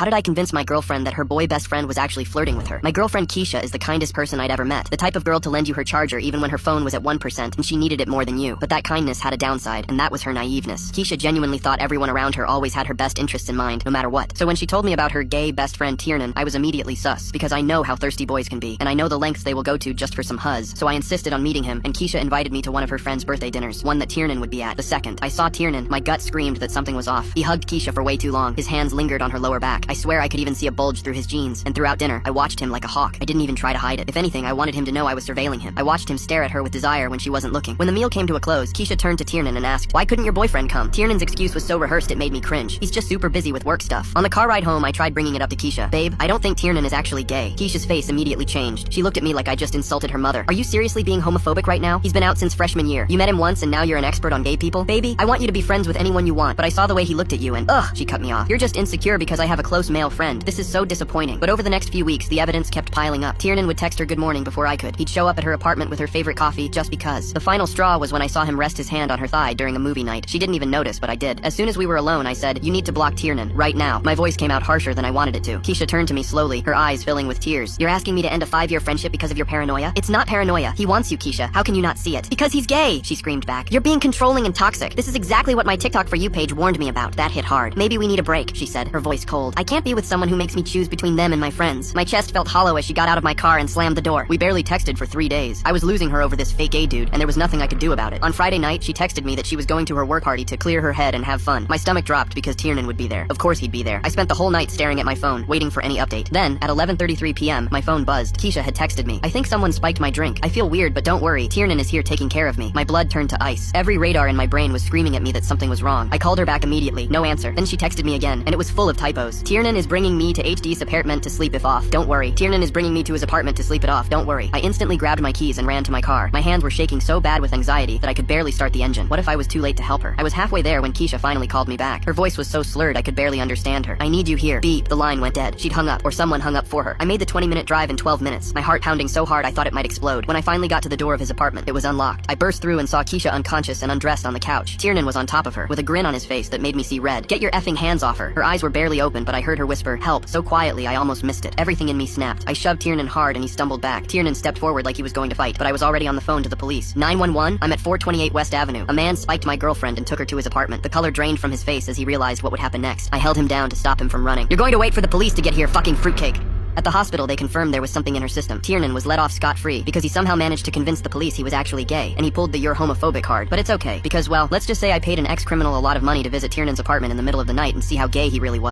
How did I convince my girlfriend that her boy best friend was actually flirting with her? My girlfriend Keisha is the kindest person I'd ever met. The type of girl to lend you her charger even when her phone was at 1% and she needed it more than you. But that kindness had a downside, and that was her naiveness. Keisha genuinely thought everyone around her always had her best interests in mind, no matter what. So when she told me about her gay best friend Tiernan, I was immediately sus, because I know how thirsty boys can be, and I know the lengths they will go to just for some huzz. So I insisted on meeting him, and Keisha invited me to one of her friend's birthday dinners, one that Tiernan would be at. The second I saw Tiernan, my gut screamed that something was off. He hugged Keisha for way too long. His hands lingered on her lower back. I swear I could even see a bulge through his jeans. And throughout dinner, I watched him like a hawk. I didn't even try to hide it. If anything, I wanted him to know I was surveilling him. I watched him stare at her with desire when she wasn't looking. When the meal came to a close, Keisha turned to Tiernan and asked, "Why couldn't your boyfriend come?" Tiernan's excuse was so rehearsed it made me cringe. He's just super busy with work stuff. On the car ride home, I tried bringing it up to Keisha. "Babe, I don't think Tiernan is actually gay." Keisha's face immediately changed. She looked at me like I just insulted her mother. "Are you seriously being homophobic right now? He's been out since freshman year. You met him once and now you're an expert on gay people? Baby, I want you to be friends with anyone you want, but I saw the way he looked at you and ugh," she cut me off. "You're just insecure because I have a close male friend. This is so disappointing." But over the next few weeks, the evidence kept piling up. Tiernan would text her good morning before I could. He'd show up at her apartment with her favorite coffee just because. The final straw was when I saw him rest his hand on her thigh during a movie night. She didn't even notice, but I did. As soon as we were alone, I said, "You need to block Tiernan, right now." My voice came out harsher than I wanted it to. Keisha turned to me slowly, her eyes filling with tears. "You're asking me to end a 5-year friendship because of your paranoia? It's not paranoia. He wants you, Keisha. How can you not see it?" "Because he's gay," she screamed back. "You're being controlling and toxic. This is exactly what my TikTok For You page warned me about." That hit hard. "Maybe we need a break," she said, her voice cold. "I can't be with someone who makes me choose between them and my friends." My chest felt hollow as she got out of my car and slammed the door. We barely texted for 3 days. I was losing her over this fake gay dude, and there was nothing I could do about it. On Friday night, she texted me that she was going to her work party to clear her head and have fun. My stomach dropped because Tiernan would be there. Of course he'd be there. I spent the whole night staring at my phone, waiting for any update. Then, at 11:33 p.m., my phone buzzed. Keisha had texted me. "I think someone spiked my drink. I feel weird, but don't worry. Tiernan is here taking care of me." My blood turned to ice. Every radar in my brain was screaming at me that something was wrong. I called her back immediately. No answer. Then she texted me again, and it was full of typos. "Tiernan is bringing me to HD's apartment to sleep if off. Don't worry. Tiernan is bringing me to his apartment to sleep it off. Don't worry." I instantly grabbed my keys and ran to my car. My hands were shaking so bad with anxiety that I could barely start the engine. What if I was too late to help her? I was halfway there when Keisha finally called me back. Her voice was so slurred I could barely understand her. "I need you here." Beep. The line went dead. She'd hung up, or someone hung up for her. I made the 20-minute drive in 12 minutes, my heart pounding so hard I thought it might explode. When I finally got to the door of his apartment, it was unlocked. I burst through and saw Keisha unconscious and undressed on the couch. Tiernan was on top of her, with a grin on his face that made me see red. "Get your effing hands off her." Her eyes were barely open, but I heard her whisper, "Help," so quietly I almost missed it. Everything in me snapped. I shoved Tiernan hard and he stumbled back. Tiernan stepped forward like he was going to fight, but I was already on the phone to the police. 911? I'm at 428 West Avenue. A man spiked my girlfriend and took her to his apartment. The color drained from his face as he realized what would happen next. I held him down to stop him from running. "You're going to wait for the police to get here, fucking fruitcake." At the hospital, they confirmed there was something in her system. Tiernan was let off scot-free because he somehow managed to convince the police he was actually gay, and he pulled the "you're homophobic" card. But it's okay, because, well, let's just say I paid an ex-criminal a lot of money to visit Tiernan's apartment in the middle of the night and see how gay he really was.